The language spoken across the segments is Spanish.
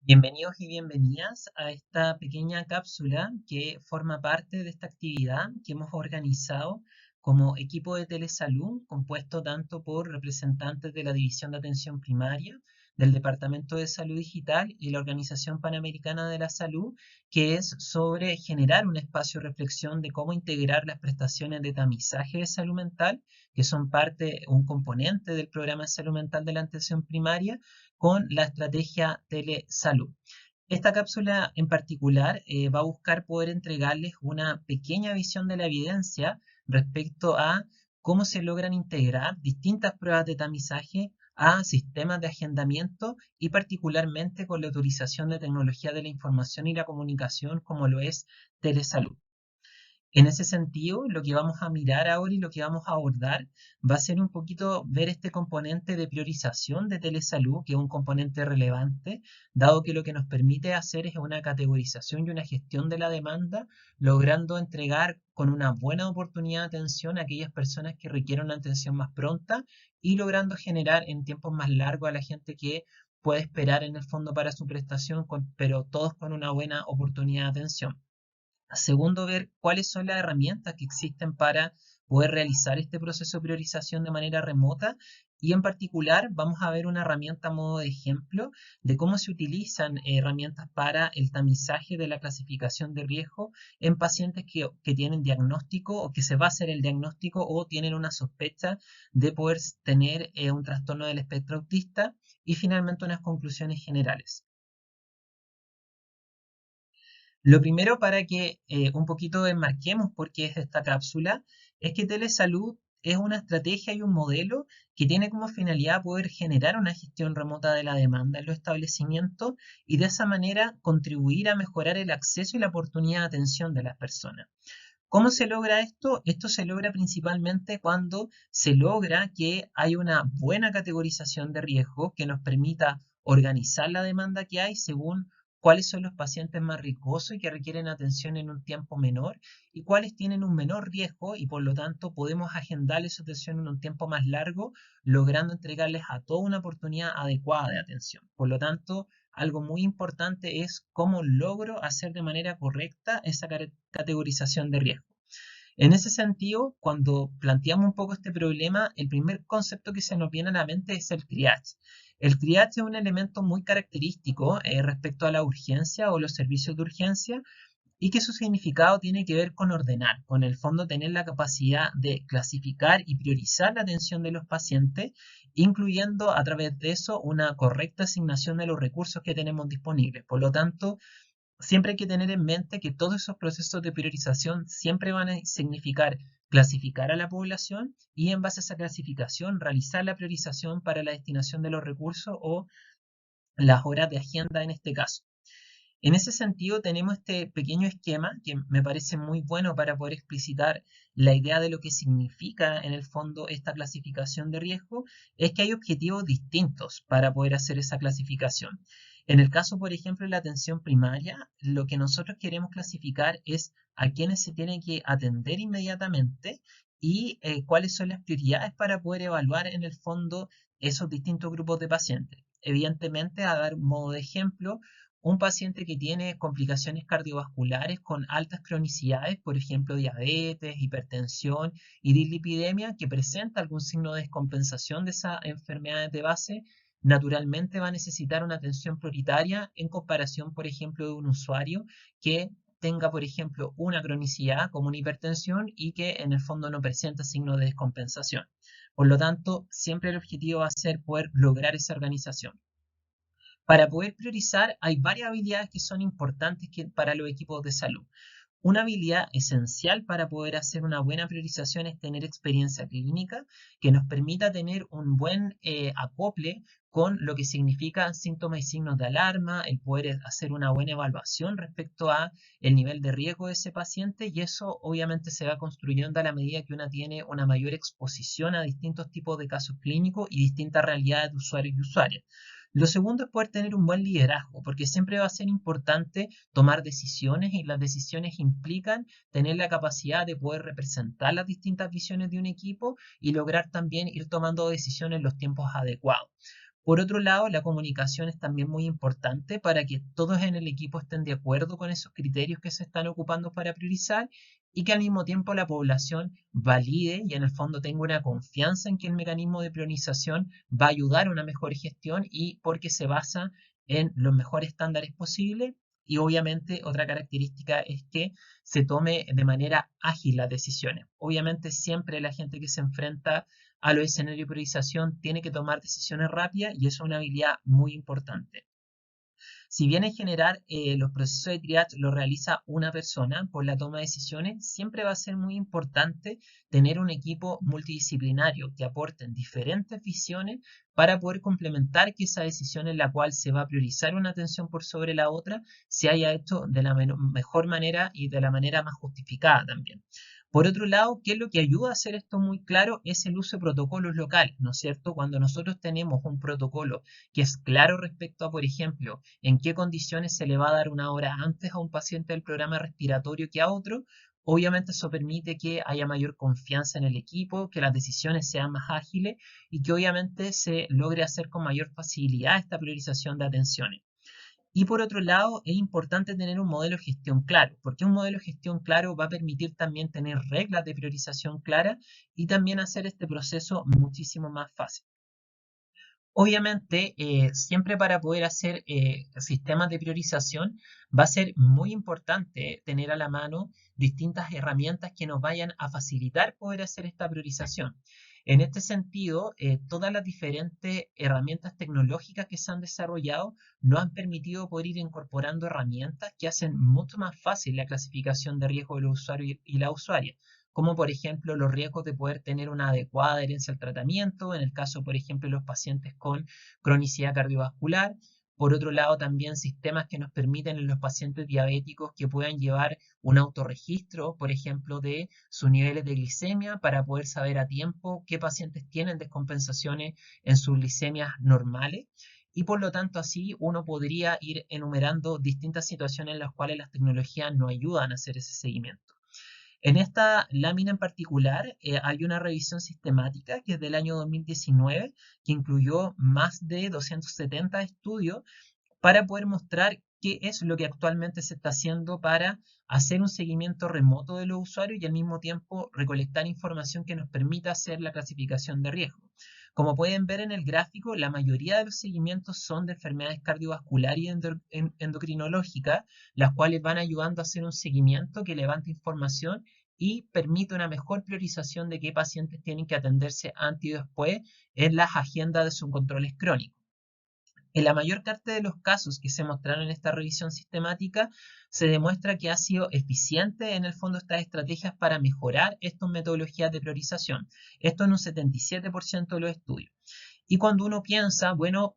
Bienvenidos y bienvenidas a esta pequeña cápsula que forma parte de esta actividad que hemos organizado como equipo de telesalud, compuesto tanto por representantes de la División de Atención Primaria, del Departamento de Salud Digital y la Organización Panamericana de la Salud, que es sobre generar un espacio de reflexión de cómo integrar las prestaciones de tamizaje de salud mental, que son un componente del programa de salud mental de la atención primaria, con la estrategia telesalud. Esta cápsula en particular va a buscar poder entregarles una pequeña visión de la evidencia respecto a cómo se logran integrar distintas pruebas de tamizaje a sistemas de agendamiento y particularmente con la utilización de tecnología de la información y la comunicación como lo es telesalud. En ese sentido, lo que vamos a mirar ahora y lo que vamos a abordar va a ser un poquito ver este componente de priorización de telesalud, que es un componente relevante, dado que lo que nos permite hacer es una categorización y una gestión de la demanda, logrando entregar con una buena oportunidad de atención a aquellas personas que requieren una atención más pronta y logrando generar en tiempos más largos a la gente que puede esperar en el fondo para su prestación, pero todos con una buena oportunidad de atención. Segundo, ver cuáles son las herramientas que existen para poder realizar este proceso de priorización de manera remota. Y en particular vamos a ver una herramienta a modo de ejemplo de cómo se utilizan herramientas para el tamizaje de la clasificación de riesgo en pacientes que tienen diagnóstico o que se va a hacer el diagnóstico o tienen una sospecha de poder tener un trastorno del espectro autista. Y finalmente unas conclusiones generales. Lo primero para que un poquito enmarquemos por qué es esta cápsula es que telesalud es una estrategia y un modelo que tiene como finalidad poder generar una gestión remota de la demanda en los establecimientos y de esa manera contribuir a mejorar el acceso y la oportunidad de atención de las personas. ¿Cómo se logra esto? Esto se logra principalmente cuando se logra que hay una buena categorización de riesgo que nos permita organizar la demanda que hay según cuáles son los pacientes más riesgosos y que requieren atención en un tiempo menor y cuáles tienen un menor riesgo y por lo tanto podemos agendarles su atención en un tiempo más largo, logrando entregarles a toda una oportunidad adecuada de atención. Por lo tanto, algo muy importante es cómo logro hacer de manera correcta esa categorización de riesgo. En ese sentido, cuando planteamos un poco este problema, el primer concepto que se nos viene a la mente es el triage. El triage es un elemento muy característico respecto a la urgencia o los servicios de urgencia y que su significado tiene que ver con ordenar, con el fondo tener la capacidad de clasificar y priorizar la atención de los pacientes, incluyendo a través de eso una correcta asignación de los recursos que tenemos disponibles. Por lo tanto, siempre hay que tener en mente que todos esos procesos de priorización siempre van a significar clasificar a la población y en base a esa clasificación realizar la priorización para la destinación de los recursos o las horas de agenda en este caso. En ese sentido, tenemos este pequeño esquema que me parece muy bueno para poder explicitar la idea de lo que significa en el fondo esta clasificación de riesgo, es que hay objetivos distintos para poder hacer esa clasificación. En el caso, por ejemplo, de la atención primaria, lo que nosotros queremos clasificar es a quienes se tienen que atender inmediatamente y cuáles son las prioridades para poder evaluar en el fondo esos distintos grupos de pacientes. Evidentemente, a dar modo de ejemplo, un paciente que tiene complicaciones cardiovasculares con altas cronicidades, por ejemplo, diabetes, hipertensión y dislipidemia, que presenta algún signo de descompensación de esas enfermedades de base, naturalmente va a necesitar una atención prioritaria en comparación, por ejemplo, de un usuario que tenga, por ejemplo, una cronicidad como una hipertensión y que en el fondo no presenta signos de descompensación. Por lo tanto, siempre el objetivo va a ser poder lograr esa organización. Para poder priorizar, hay varias habilidades que son importantes para los equipos de salud. Una habilidad esencial para poder hacer una buena priorización es tener experiencia clínica que nos permita tener un buen acople con lo que significan síntomas y signos de alarma, el poder hacer una buena evaluación respecto a el nivel de riesgo de ese paciente y eso obviamente se va construyendo a la medida que una tiene una mayor exposición a distintos tipos de casos clínicos y distintas realidades de usuarios y usuarias. Lo segundo es poder tener un buen liderazgo, porque siempre va a ser importante tomar decisiones y las decisiones implican tener la capacidad de poder representar las distintas visiones de un equipo y lograr también ir tomando decisiones en los tiempos adecuados. Por otro lado, la comunicación es también muy importante para que todos en el equipo estén de acuerdo con esos criterios que se están ocupando para priorizar y que al mismo tiempo la población valide y en el fondo tenga una confianza en que el mecanismo de priorización va a ayudar a una mejor gestión y porque se basa en los mejores estándares posibles. Y obviamente otra característica es que se tome de manera ágil las decisiones. Obviamente siempre la gente que se enfrenta a los escenarios de priorización tiene que tomar decisiones rápidas y eso es una habilidad muy importante. Si bien en general los procesos de triage lo realiza una persona por la toma de decisiones, siempre va a ser muy importante tener un equipo multidisciplinario que aporten diferentes visiones para poder complementar que esa decisión en la cual se va a priorizar una atención por sobre la otra se haya hecho de la mejor manera y de la manera más justificada también. Por otro lado, ¿qué es lo que ayuda a hacer esto muy claro? Es el uso de protocolos locales, ¿no es cierto? Cuando nosotros tenemos un protocolo que es claro respecto a, por ejemplo, en qué condiciones se le va a dar una hora antes a un paciente del programa respiratorio que a otro, obviamente eso permite que haya mayor confianza en el equipo, que las decisiones sean más ágiles y que obviamente se logre hacer con mayor facilidad esta priorización de atenciones. Y por otro lado, es importante tener un modelo de gestión claro, porque un modelo de gestión claro va a permitir también tener reglas de priorización claras y también hacer este proceso muchísimo más fácil. Obviamente, siempre para poder hacer sistemas de priorización va a ser muy importante tener a la mano distintas herramientas que nos vayan a facilitar poder hacer esta priorización. En este sentido, todas las diferentes herramientas tecnológicas que se han desarrollado nos han permitido poder ir incorporando herramientas que hacen mucho más fácil la clasificación de riesgo del usuario y la usuaria, como por ejemplo los riesgos de poder tener una adecuada adherencia al tratamiento, en el caso, por ejemplo, de los pacientes con cronicidad cardiovascular. Por otro lado, también sistemas que nos permiten en los pacientes diabéticos que puedan llevar un autorregistro, por ejemplo, de sus niveles de glicemia para poder saber a tiempo qué pacientes tienen descompensaciones en sus glicemias normales. Y por lo tanto, así uno podría ir enumerando distintas situaciones en las cuales las tecnologías nos ayudan a hacer ese seguimiento. En esta lámina en particular hay una revisión sistemática que es del año 2019, que incluyó más de 270 estudios para poder mostrar qué es lo que actualmente se está haciendo para hacer un seguimiento remoto de los usuarios y al mismo tiempo recolectar información que nos permita hacer la clasificación de riesgo. Como pueden ver en el gráfico, la mayoría de los seguimientos son de enfermedades cardiovasculares y endocrinológicas, las cuales van ayudando a hacer un seguimiento que levanta información y permite una mejor priorización de qué pacientes tienen que atenderse antes y después en las agendas de sus controles crónicos. En la mayor parte de los casos que se mostraron en esta revisión sistemática, se demuestra que ha sido eficiente en el fondo estas estrategias para mejorar estas metodologías de priorización. Esto en un 77% de los estudios. Y cuando uno piensa, bueno,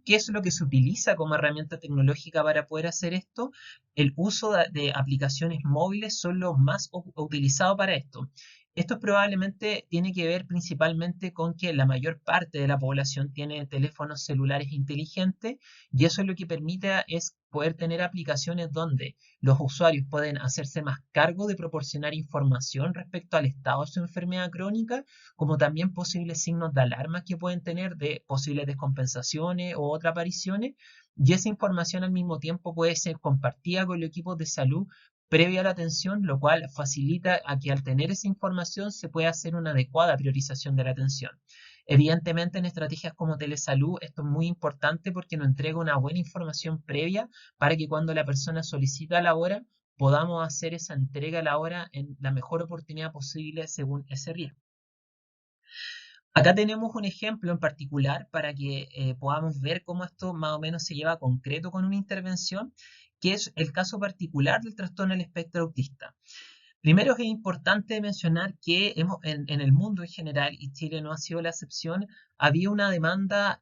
¿qué es lo que se utiliza como herramienta tecnológica para poder hacer esto? El uso de aplicaciones móviles son los más utilizados para esto. Esto probablemente tiene que ver principalmente con que la mayor parte de la población tiene teléfonos celulares inteligentes y eso es lo que permite es poder tener aplicaciones donde los usuarios pueden hacerse más cargo de proporcionar información respecto al estado de su enfermedad crónica, como también posibles signos de alarma que pueden tener de posibles descompensaciones o otras apariciones, y esa información al mismo tiempo puede ser compartida con los equipos de salud previa a la atención, lo cual facilita a que al tener esa información se pueda hacer una adecuada priorización de la atención. Evidentemente en estrategias como telesalud esto es muy importante porque nos entrega una buena información previa para que cuando la persona solicita la hora podamos hacer esa entrega a la hora en la mejor oportunidad posible según ese riesgo. Acá tenemos un ejemplo en particular para que podamos ver cómo esto más o menos se lleva a concreto con una intervención, que es el caso particular del trastorno del espectro autista. Primero es importante mencionar que en el mundo en general, y Chile no ha sido la excepción, había una demanda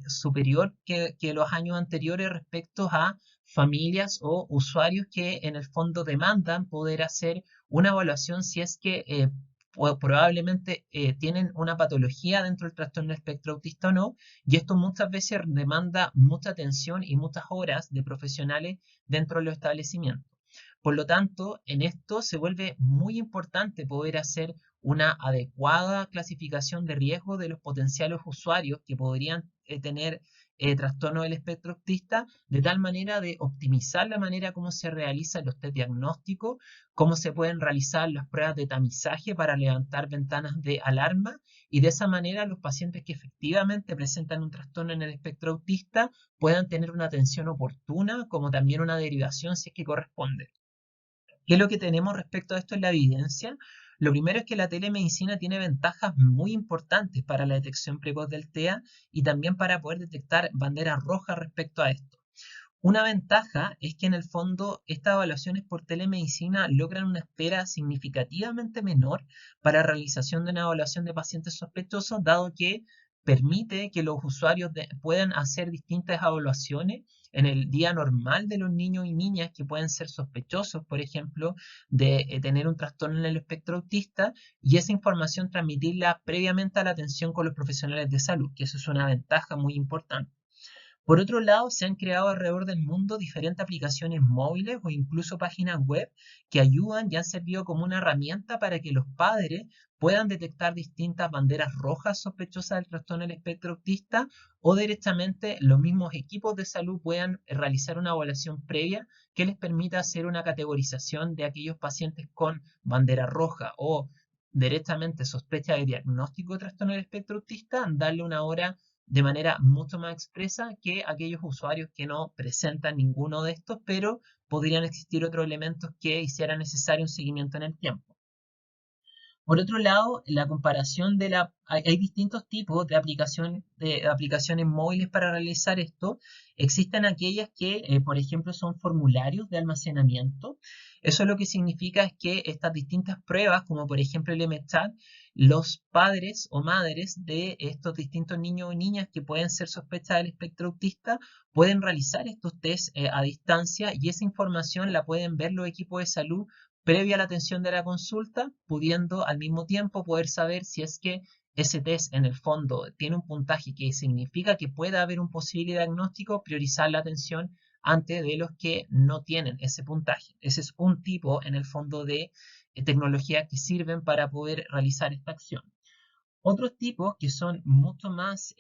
superior que los años anteriores respecto a familias o usuarios que en el fondo demandan poder hacer una evaluación si es que probablemente tienen una patología dentro del trastorno del espectro autista o no, y esto muchas veces demanda mucha atención y muchas horas de profesionales dentro de los establecimientos. Por lo tanto, en esto se vuelve muy importante poder hacer una adecuada clasificación de riesgo de los potenciales usuarios que podrían tener trastorno del espectro autista, de tal manera de optimizar la manera como se realizan los test diagnósticos, cómo se pueden realizar las pruebas de tamizaje para levantar ventanas de alarma, y de esa manera los pacientes que efectivamente presentan un trastorno en el espectro autista puedan tener una atención oportuna, como también una derivación si es que corresponde. ¿Qué es lo que tenemos respecto a esto en la evidencia? Lo primero es que la telemedicina tiene ventajas muy importantes para la detección precoz del TEA y también para poder detectar banderas rojas respecto a esto. Una ventaja es que en el fondo estas evaluaciones por telemedicina logran una espera significativamente menor para realización de una evaluación de pacientes sospechosos, dado que permite que los usuarios puedan hacer distintas evaluaciones en el día normal de los niños y niñas que pueden ser sospechosos, por ejemplo, de tener un trastorno en el espectro autista, y esa información transmitirla previamente a la atención con los profesionales de salud, que eso es una ventaja muy importante. Por otro lado, se han creado alrededor del mundo diferentes aplicaciones móviles o incluso páginas web que ayudan y han servido como una herramienta para que los padres puedan detectar distintas banderas rojas sospechosas del trastorno del espectro autista, o directamente los mismos equipos de salud puedan realizar una evaluación previa que les permita hacer una categorización de aquellos pacientes con bandera roja o directamente sospecha de diagnóstico de trastorno del espectro autista, darle una hora de manera mucho más expresa que aquellos usuarios que no presentan ninguno de estos, pero podrían existir otros elementos que hicieran necesario un seguimiento en el tiempo. Por otro lado, la comparación hay distintos tipos de aplicaciones móviles para realizar esto. Existen aquellas que, por ejemplo, son formularios de almacenamiento. Eso lo que significa es que estas distintas pruebas, como por ejemplo el MChat, los padres o madres de estos distintos niños o niñas que pueden ser sospechados del espectro autista, pueden realizar estos tests a distancia, y esa información la pueden ver los equipos de salud previa a la atención de la consulta, pudiendo al mismo tiempo poder saber si es que ese test en el fondo tiene un puntaje que significa que pueda haber un posible diagnóstico, priorizar la atención antes de los que no tienen ese puntaje. Ese es un tipo en el fondo de tecnología que sirven para poder realizar esta acción. Otros tipos que son mucho más,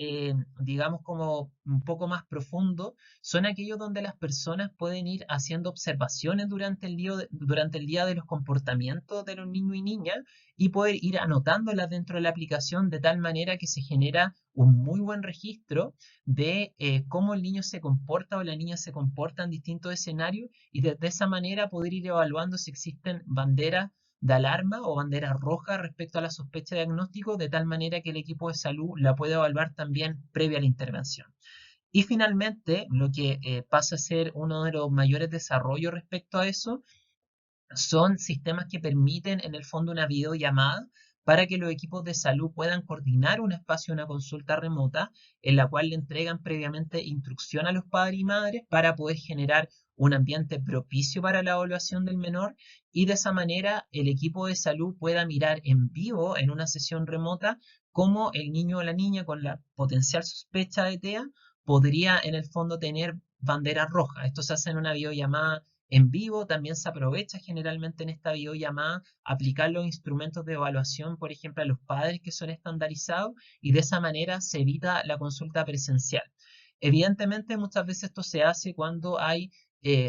digamos, como un poco más profundos, son aquellos donde las personas pueden ir haciendo observaciones durante el día de los comportamientos de los niños y niñas, y poder ir anotándolas dentro de la aplicación de tal manera que se genera un muy buen registro de cómo el niño se comporta o la niña se comporta en distintos escenarios, y de esa manera poder ir evaluando si existen banderas de alarma o bandera roja respecto a la sospecha de diagnóstico, de tal manera que el equipo de salud la puede evaluar también previa a la intervención. Y finalmente, lo que pasa a ser uno de los mayores desarrollos respecto a eso, son sistemas que permiten en el fondo una videollamada para que los equipos de salud puedan coordinar un espacio, una consulta remota, en la cual le entregan previamente instrucción a los padres y madres para poder generar un ambiente propicio para la evaluación del menor, y de esa manera el equipo de salud pueda mirar en vivo en una sesión remota cómo el niño o la niña con la potencial sospecha de TEA podría en el fondo tener banderas rojas. Esto se hace en una videollamada en vivo. También se aprovecha generalmente en esta videollamada aplicar los instrumentos de evaluación, por ejemplo, a los padres, que son estandarizados, y de esa manera se evita la consulta presencial. Evidentemente, muchas veces esto se hace cuando hay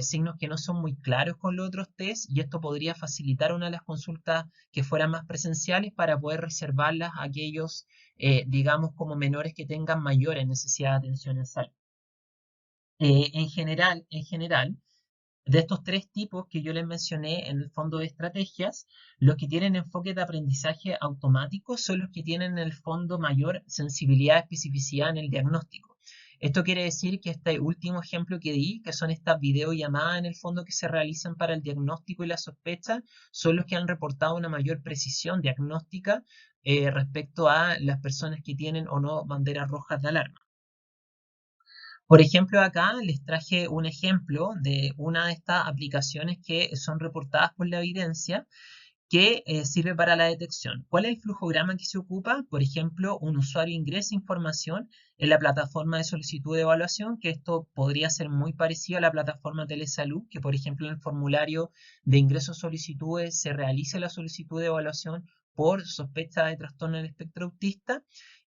signos que no son muy claros con los otros test, y esto podría facilitar una de las consultas que fueran más presenciales para poder reservarlas a aquellos, digamos, como menores que tengan mayores necesidades de atención en salud. En general, de estos tres tipos que yo les mencioné en el fondo de estrategias, los que tienen enfoque de aprendizaje automático son los que tienen en el fondo mayor sensibilidad y especificidad en el diagnóstico. Esto quiere decir que este último ejemplo que di, que son estas videollamadas en el fondo que se realizan para el diagnóstico y la sospecha, son los que han reportado una mayor precisión diagnóstica respecto a las personas que tienen o no banderas rojas de alarma. Por ejemplo, acá les traje un ejemplo de una de estas aplicaciones que son reportadas por la evidencia, que sirve para la detección. ¿Cuál es el flujograma que se ocupa? Por ejemplo, un usuario ingresa información en la plataforma de solicitud de evaluación, que esto podría ser muy parecido a la plataforma Telesalud, que por ejemplo en el formulario de ingreso solicitudes se realiza la solicitud de evaluación por sospecha de trastorno del espectro autista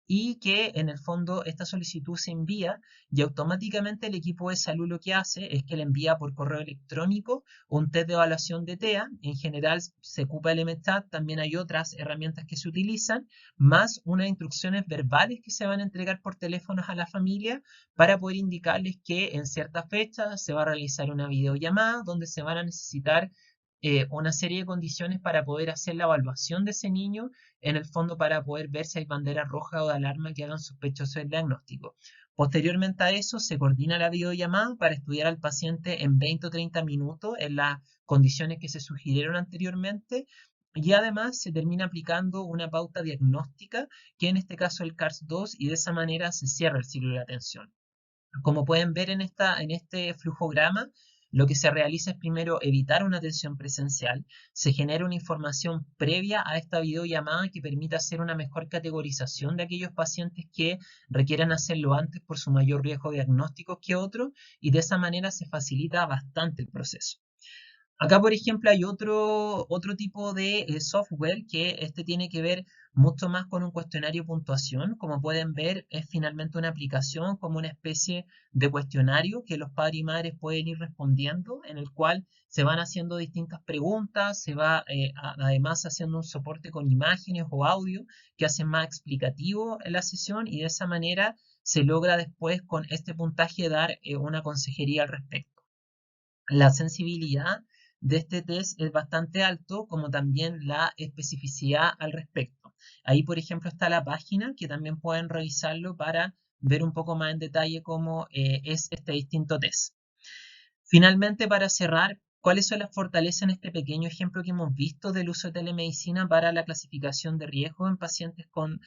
y que en el fondo esta solicitud se envía y automáticamente el equipo de salud lo que hace es que le envía por correo electrónico un test de evaluación de TEA. En general se ocupa el MChat, también hay otras herramientas que se utilizan, más unas instrucciones verbales que se van a entregar por teléfonos a la familia para poder indicarles que en cierta fecha se va a realizar una videollamada donde se van a necesitar una serie de condiciones para poder hacer la evaluación de ese niño, en el fondo para poder ver si hay banderas rojas o de alarma que hagan sospechoso el diagnóstico. Posteriormente a eso se coordina la videollamada para estudiar al paciente en 20 o 30 minutos en las condiciones que se sugirieron anteriormente y además se termina aplicando una pauta diagnóstica que en este caso el CARS-2 y de esa manera se cierra el ciclo de atención. Como pueden ver en este flujograma, lo que se realiza es primero evitar una atención presencial, se genera una información previa a esta videollamada que permite hacer una mejor categorización de aquellos pacientes que requieran hacerlo antes por su mayor riesgo diagnóstico que otros y de esa manera se facilita bastante el proceso. Acá, por ejemplo, hay otro tipo de software que este tiene que ver mucho más con un cuestionario de puntuación. Como pueden ver, es finalmente una aplicación como una especie de cuestionario que los padres y madres pueden ir respondiendo, en el cual se van haciendo distintas preguntas, se va además haciendo un soporte con imágenes o audio que hacen más explicativo en la sesión y de esa manera se logra después con este puntaje dar una consejería al respecto. La sensibilidad de este test es bastante alto, como también la especificidad al respecto. Ahí, por ejemplo, está la página que también pueden revisarlo para ver un poco más en detalle cómo es este distinto test. Finalmente, para cerrar, ¿cuáles son las fortalezas en este pequeño ejemplo que hemos visto del uso de telemedicina para la clasificación de riesgo en pacientes con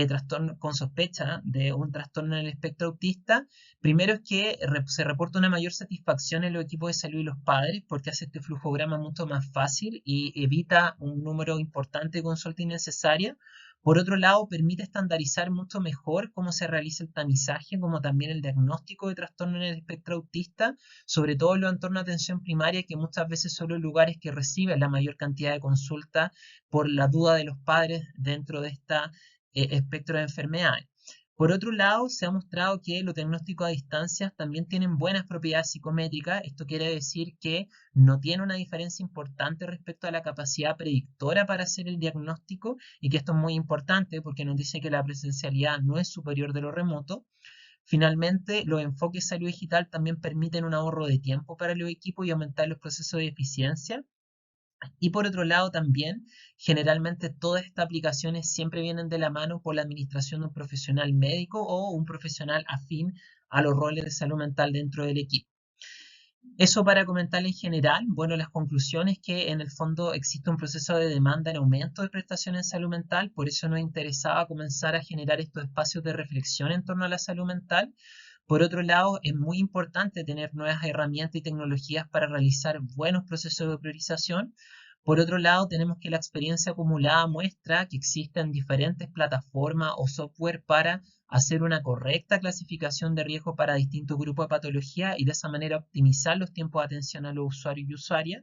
trastorno, con sospecha de un trastorno en el espectro autista? Primero es que se reporta una mayor satisfacción en los equipos de salud y los padres porque hace este flujograma mucho más fácil y evita un número importante de consultas innecesarias. Por otro lado, permite estandarizar mucho mejor cómo se realiza el tamizaje, como también el diagnóstico de trastorno en el espectro autista, sobre todo en los entornos de atención primaria, que muchas veces son los lugares que reciben la mayor cantidad de consultas por la duda de los padres dentro de este espectro de enfermedades. Por otro lado, se ha mostrado que los diagnósticos a distancia también tienen buenas propiedades psicométricas. Esto quiere decir que no tiene una diferencia importante respecto a la capacidad predictora para hacer el diagnóstico y que esto es muy importante porque nos dice que la presencialidad no es superior de lo remoto. Finalmente, los enfoques salud digital también permiten un ahorro de tiempo para los equipos y aumentar los procesos de eficiencia. Y por otro lado también, generalmente todas estas aplicaciones siempre vienen de la mano por la administración de un profesional médico o un profesional afín a los roles de salud mental dentro del equipo. Eso para comentar en general, bueno, las conclusiones que en el fondo existe un proceso de demanda en aumento de prestaciones en salud mental, por eso nos interesaba comenzar a generar estos espacios de reflexión en torno a la salud mental. Por otro lado, es muy importante tener nuevas herramientas y tecnologías para realizar buenos procesos de priorización. Por otro lado, tenemos que la experiencia acumulada muestra que existen diferentes plataformas o software para hacer una correcta clasificación de riesgo para distintos grupos de patología y de esa manera optimizar los tiempos de atención a los usuarios y usuarias.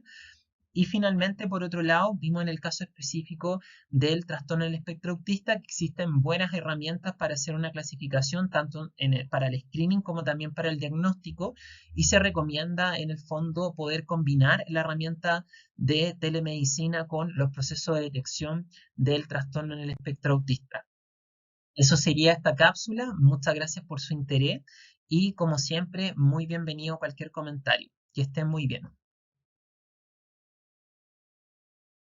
Y finalmente, por otro lado, vimos en el caso específico del trastorno del espectro autista que existen buenas herramientas para hacer una clasificación tanto para el screening como también para el diagnóstico y se recomienda en el fondo poder combinar la herramienta de telemedicina con los procesos de detección del trastorno en el espectro autista. Eso sería esta cápsula. Muchas gracias por su interés y como siempre, muy bienvenido cualquier comentario. Que estén muy bien.